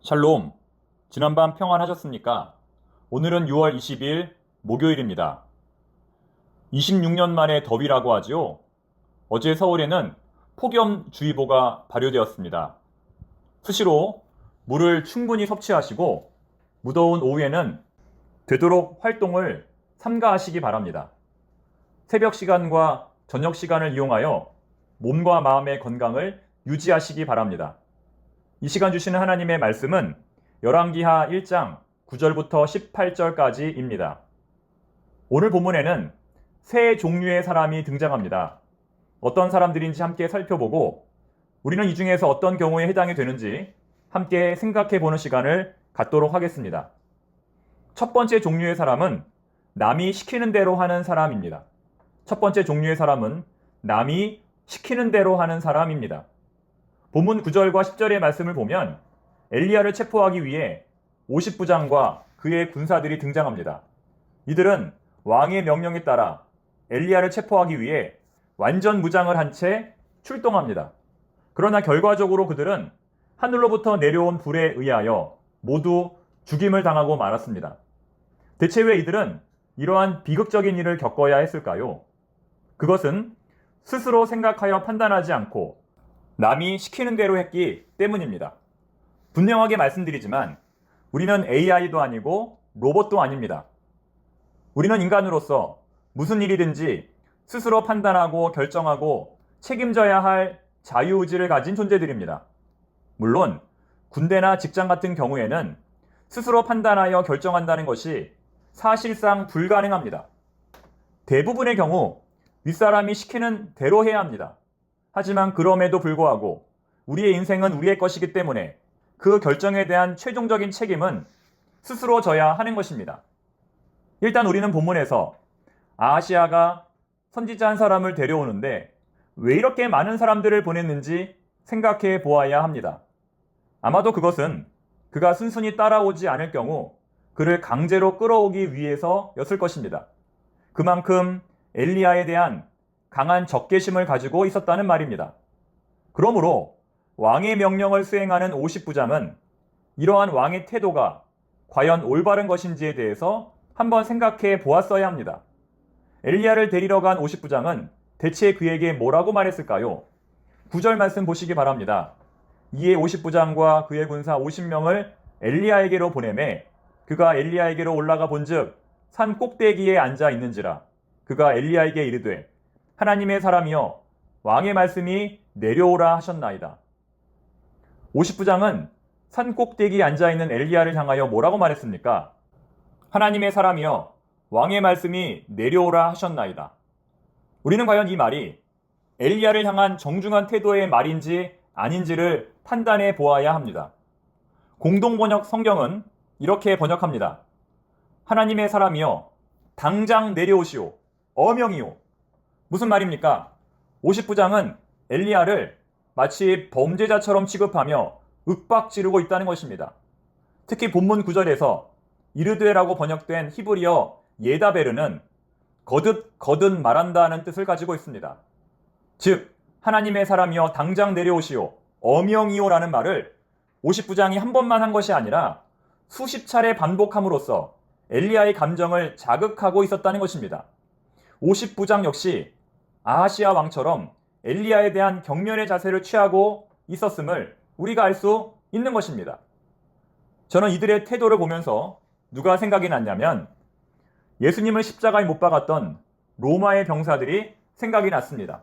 샬롬, 지난밤 평안하셨습니까? 오늘은 6월 20일 목요일입니다. 26년 만에 더위라고 하지요. 어제 서울에는 폭염주의보가 발효되었습니다. 수시로 물을 충분히 섭취하시고 무더운 오후에는 되도록 활동을 삼가하시기 바랍니다. 새벽 시간과 저녁 시간을 이용하여 몸과 마음의 건강을 유지하시기 바랍니다. 이 시간 주시는 하나님의 말씀은 열왕기하 1장 9절부터 18절까지입니다. 오늘 본문에는 세 종류의 사람이 등장합니다. 어떤 사람들인지 함께 살펴보고 우리는 이 중에서 어떤 경우에 해당이 되는지 함께 생각해 보는 시간을 갖도록 하겠습니다. 첫 번째 종류의 사람은 남이 시키는 대로 하는 사람입니다. 첫 번째 종류의 사람은 남이 시키는 대로 하는 사람입니다. 본문 9절과 10절의 말씀을 보면 엘리야를 체포하기 위해 50부장과 그의 군사들이 등장합니다. 이들은 왕의 명령에 따라 엘리야를 체포하기 위해 완전 무장을 한 채 출동합니다. 그러나 결과적으로 그들은 하늘로부터 내려온 불에 의하여 모두 죽임을 당하고 말았습니다. 대체 왜 이들은 이러한 비극적인 일을 겪어야 했을까요? 그것은 스스로 생각하여 판단하지 않고 남이 시키는 대로 했기 때문입니다. 분명하게 말씀드리지만 우리는 AI도 아니고 로봇도 아닙니다. 우리는 인간으로서 무슨 일이든지 스스로 판단하고 결정하고 책임져야 할 자유의지를 가진 존재들입니다. 물론 군대나 직장 같은 경우에는 스스로 판단하여 결정한다는 것이 사실상 불가능합니다. 대부분의 경우 윗사람이 시키는 대로 해야 합니다. 하지만 그럼에도 불구하고 우리의 인생은 우리의 것이기 때문에 그 결정에 대한 최종적인 책임은 스스로 져야 하는 것입니다. 일단 우리는 본문에서 아하시아가 선지자 한 사람을 데려오는데 왜 이렇게 많은 사람들을 보냈는지 생각해 보아야 합니다. 아마도 그것은 그가 순순히 따라오지 않을 경우 그를 강제로 끌어오기 위해서였을 것입니다. 그만큼 엘리야에 대한 강한 적개심을 가지고 있었다는 말입니다. 그러므로 왕의 명령을 수행하는 50부장은 이러한 왕의 태도가 과연 올바른 것인지에 대해서 한번 생각해 보았어야 합니다. 엘리야를 데리러 간 50부장은 대체 그에게 뭐라고 말했을까요? 9절 말씀 보시기 바랍니다. 이에 50부장과 그의 군사 50명을 엘리야에게로 보내매 그가 엘리야에게로 올라가 본즉 산 꼭대기에 앉아 있는지라. 그가 엘리야에게 이르되 하나님의 사람이여 왕의 말씀이 내려오라 하셨나이다. 50부장은 산 꼭대기에 앉아있는 엘리야를 향하여 뭐라고 말했습니까? 하나님의 사람이여 왕의 말씀이 내려오라 하셨나이다. 우리는 과연 이 말이 엘리야를 향한 정중한 태도의 말인지 아닌지를 판단해 보아야 합니다. 공동번역 성경은 이렇게 번역합니다. 하나님의 사람이여 당장 내려오시오. 어명이오. 무슨 말입니까? 50부장은 엘리야를 마치 범죄자처럼 취급하며 윽박지르고 있다는 것입니다. 특히 본문 9절에서 이르되라고 번역된 히브리어 예다베르는 거듭 말한다는 뜻을 가지고 있습니다. 즉 하나님의 사람이여 당장 내려오시오 어명이오라는 말을 50부장이 한 번만 한 것이 아니라 수십 차례 반복함으로써 엘리야의 감정을 자극하고 있었다는 것입니다. 50부장 역시 아하시아 왕처럼 엘리야에 대한 경멸의 자세를 취하고 있었음을 우리가 알 수 있는 것입니다. 저는 이들의 태도를 보면서 누가 생각이 났냐면 예수님을 십자가에 못 박았던 로마의 병사들이 생각이 났습니다.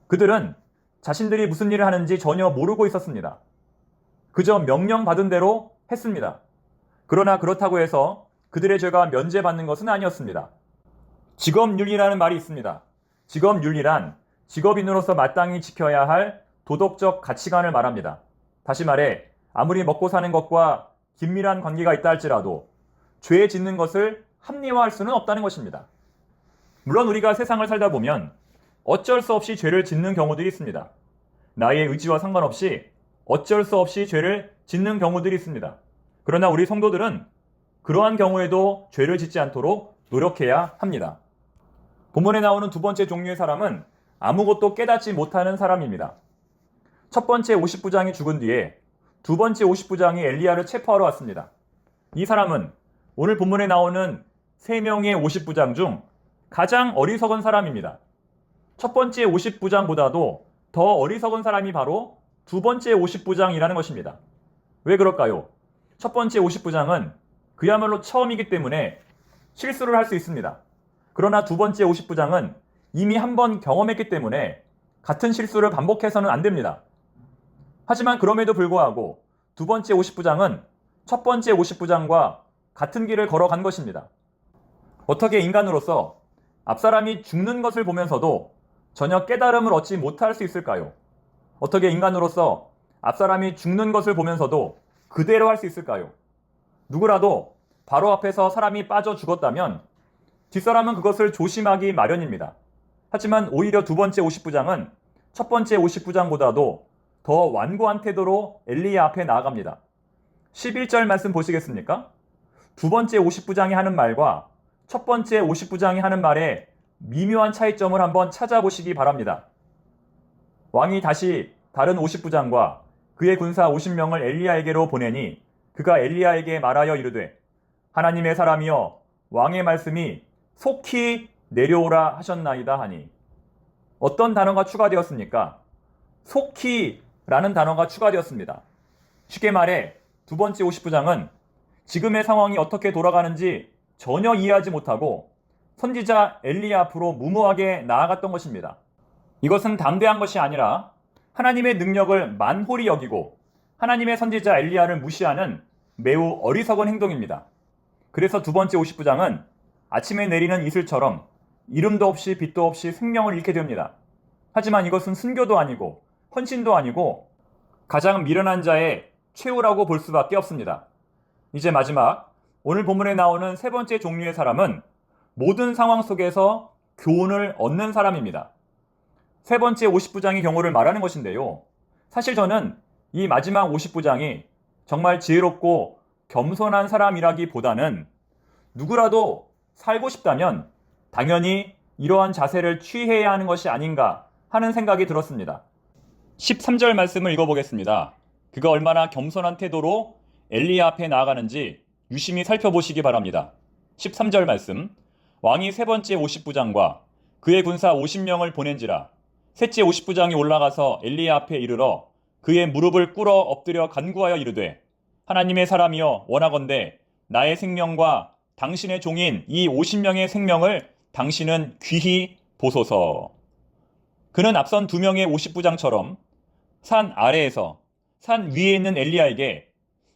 그들은 자신들이 무슨 일을 하는지 전혀 모르고 있었습니다. 그저 명령받은 대로 했습니다. 그러나 그렇다고 해서 그들의 죄가 면제받는 것은 아니었습니다. 직업윤리라는 말이 있습니다. 직업윤리란 직업인으로서 마땅히 지켜야 할 도덕적 가치관을 말합니다. 다시 말해 아무리 먹고 사는 것과 긴밀한 관계가 있다 할지라도 죄 짓는 것을 합리화할 수는 없다는 것입니다. 물론 우리가 세상을 살다 보면 어쩔 수 없이 죄를 짓는 경우들이 있습니다. 나의 의지와 상관없이 어쩔 수 없이 죄를 짓는 경우들이 있습니다. 그러나 우리 성도들은 그러한 경우에도 죄를 짓지 않도록 노력해야 합니다. 본문에 나오는 두 번째 종류의 사람은 아무것도 깨닫지 못하는 사람입니다. 첫 번째 50부장이 죽은 뒤에 두 번째 50부장이 엘리야를 체포하러 왔습니다. 이 사람은 오늘 본문에 나오는 3명의 50부장 중 가장 어리석은 사람입니다. 첫 번째 50부장보다도 더 어리석은 사람이 바로 두 번째 50부장이라는 것입니다. 왜 그럴까요? 첫 번째 50부장은 그야말로 처음이기 때문에 실수를 할 수 있습니다. 그러나 두 번째 50부장은 이미 한 번 경험했기 때문에 같은 실수를 반복해서는 안 됩니다. 하지만 그럼에도 불구하고 두 번째 50부장은 첫 번째 50부장과 같은 길을 걸어간 것입니다. 어떻게 인간으로서 앞사람이 죽는 것을 보면서도 전혀 깨달음을 얻지 못할 수 있을까요? 어떻게 인간으로서 앞사람이 죽는 것을 보면서도 그대로 할 수 있을까요? 누구라도 바로 앞에서 사람이 빠져 죽었다면 뒷사람은 그것을 조심하기 마련입니다. 하지만 오히려 두 번째 50부장은 첫 번째 50부장보다도 더 완고한 태도로 엘리야 앞에 나아갑니다. 11절 말씀 보시겠습니까? 두 번째 50부장이 하는 말과 첫 번째 50부장이 하는 말의 미묘한 차이점을 한번 찾아보시기 바랍니다. 왕이 다시 다른 50부장과 그의 군사 50명을 엘리야에게로 보내니 그가 엘리야에게 말하여 이르되 하나님의 사람이여 왕의 말씀이 속히 내려오라 하셨나이다 하니 어떤 단어가 추가되었습니까? 속히 라는 단어가 추가되었습니다. 쉽게 말해 두 번째 50부장은 지금의 상황이 어떻게 돌아가는지 전혀 이해하지 못하고 선지자 엘리야 앞으로 무모하게 나아갔던 것입니다. 이것은 담대한 것이 아니라 하나님의 능력을 만홀히 여기고 하나님의 선지자 엘리야를 무시하는 매우 어리석은 행동입니다. 그래서 두 번째 50부장은 아침에 내리는 이슬처럼 이름도 없이 빛도 없이 생명을 잃게 됩니다. 하지만 이것은 순교도 아니고 헌신도 아니고 가장 미련한 자의 최후라고 볼 수밖에 없습니다. 이제 마지막 오늘 본문에 나오는 세 번째 종류의 사람은 모든 상황 속에서 교훈을 얻는 사람입니다. 세 번째 50부장의 경우를 말하는 것인데요. 사실 저는 이 마지막 50부장이 정말 지혜롭고 겸손한 사람이라기보다는 누구라도 살고 싶다면 당연히 이러한 자세를 취해야 하는 것이 아닌가 하는 생각이 들었습니다. 13절 말씀을 읽어보겠습니다. 그가 얼마나 겸손한 태도로 엘리야 앞에 나아가는지 유심히 살펴보시기 바랍니다. 13절 말씀 왕이 세 번째 50부장과 그의 군사 50명을 보낸지라 셋째 50부장이 올라가서 엘리야 앞에 이르러 그의 무릎을 꿇어 엎드려 간구하여 이르되 하나님의 사람이여 원하건대 나의 생명과 당신의 종인 이 50명의 생명을 당신은 귀히 보소서. 그는 앞선 두 명의 50부장처럼 산 아래에서 산 위에 있는 엘리야에게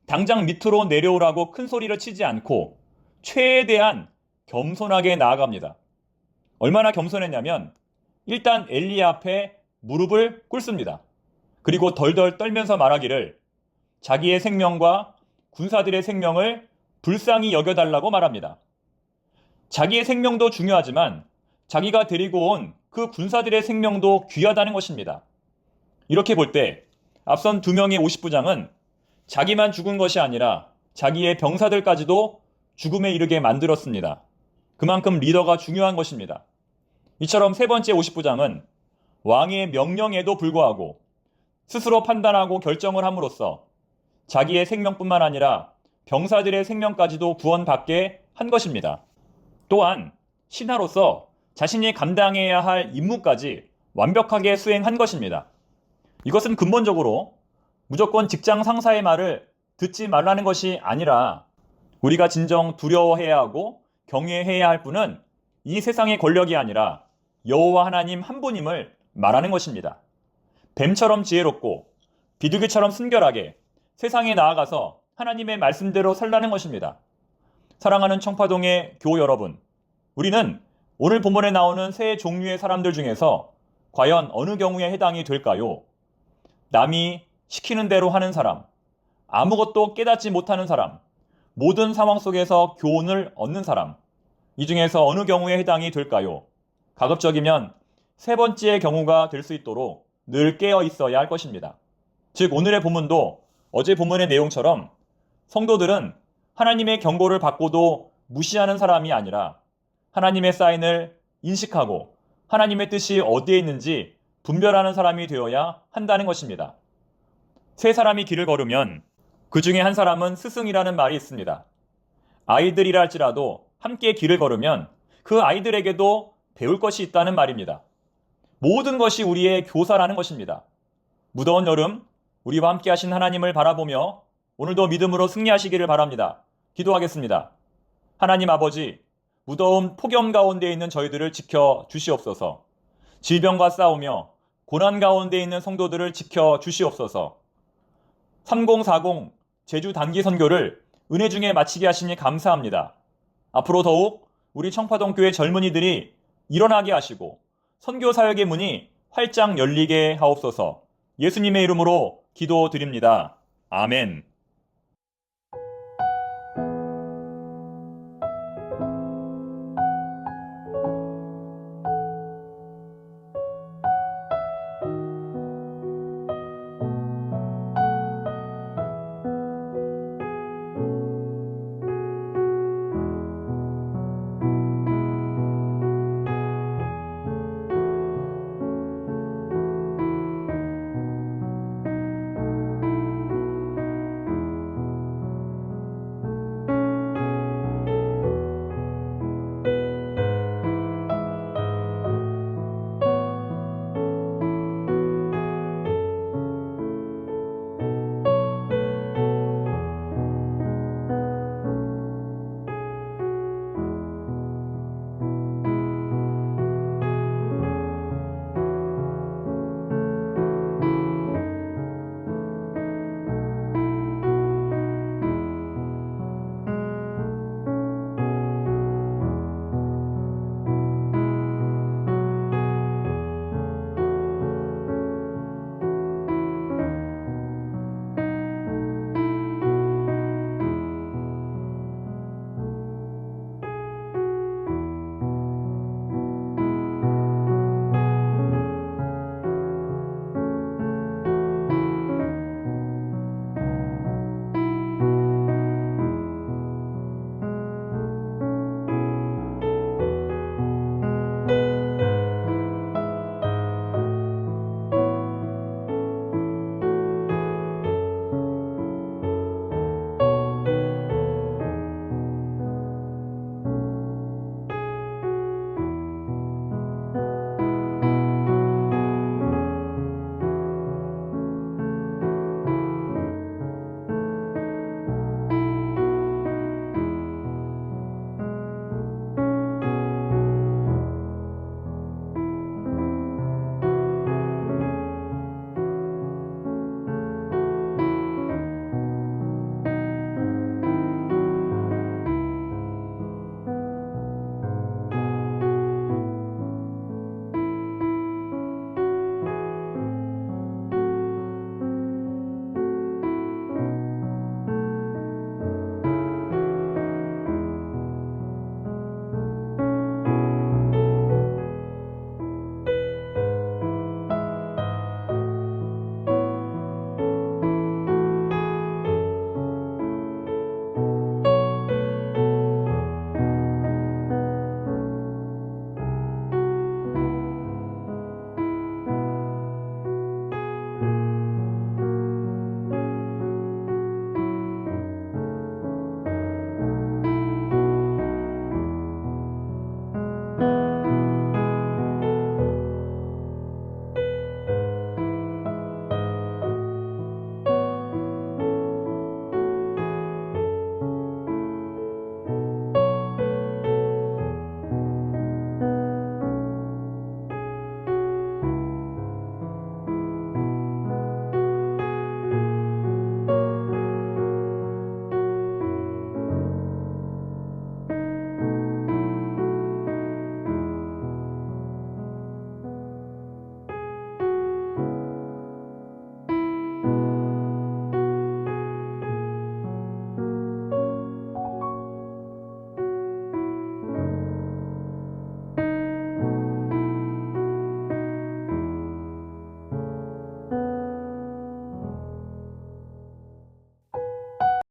당장 밑으로 내려오라고 큰 소리를 치지 않고 최대한 겸손하게 나아갑니다. 얼마나 겸손했냐면 일단 엘리야 앞에 무릎을 꿇습니다. 그리고 덜덜 떨면서 말하기를 자기의 생명과 군사들의 생명을 불쌍히 여겨달라고 말합니다. 자기의 생명도 중요하지만 자기가 데리고 온 그 군사들의 생명도 귀하다는 것입니다. 이렇게 볼 때 앞선 두 명의 50부장은 자기만 죽은 것이 아니라 자기의 병사들까지도 죽음에 이르게 만들었습니다. 그만큼 리더가 중요한 것입니다. 이처럼 세 번째 50부장은 왕의 명령에도 불구하고 스스로 판단하고 결정을 함으로써 자기의 생명뿐만 아니라 병사들의 생명까지도 구원받게 한 것입니다. 또한 신하로서 자신이 감당해야 할 임무까지 완벽하게 수행한 것입니다. 이것은 근본적으로 무조건 직장 상사의 말을 듣지 말라는 것이 아니라 우리가 진정 두려워해야 하고 경외해야 할 분은 이 세상의 권력이 아니라 여호와 하나님 한 분임을 말하는 것입니다. 뱀처럼 지혜롭고 비둘기처럼 순결하게 세상에 나아가서 하나님의 말씀대로 살라는 것입니다. 사랑하는 청파동의 교우 여러분, 우리는 오늘 본문에 나오는 세 종류의 사람들 중에서 과연 어느 경우에 해당이 될까요? 남이 시키는 대로 하는 사람, 아무것도 깨닫지 못하는 사람, 모든 상황 속에서 교훈을 얻는 사람, 이 중에서 어느 경우에 해당이 될까요? 가급적이면 세 번째의 경우가 될 수 있도록 늘 깨어 있어야 할 것입니다. 즉 오늘의 본문도 어제 본문의 내용처럼 성도들은 하나님의 경고를 받고도 무시하는 사람이 아니라 하나님의 사인을 인식하고 하나님의 뜻이 어디에 있는지 분별하는 사람이 되어야 한다는 것입니다. 세 사람이 길을 걸으면 그 중에 한 사람은 스승이라는 말이 있습니다. 아이들이라 할지라도 함께 길을 걸으면 그 아이들에게도 배울 것이 있다는 말입니다. 모든 것이 우리의 교사라는 것입니다. 무더운 여름, 우리와 함께 하신 하나님을 바라보며 오늘도 믿음으로 승리하시기를 바랍니다. 기도하겠습니다. 하나님 아버지, 무더운 폭염 가운데 있는 저희들을 지켜 주시옵소서. 질병과 싸우며 고난 가운데 있는 성도들을 지켜 주시옵소서. 3040 제주 단기 선교를 은혜 중에 마치게 하시니 감사합니다. 앞으로 더욱 우리 청파동 교회 젊은이들이 일어나게 하시고 선교 사역의 문이 활짝 열리게 하옵소서. 예수님의 이름으로 기도드립니다. 아멘.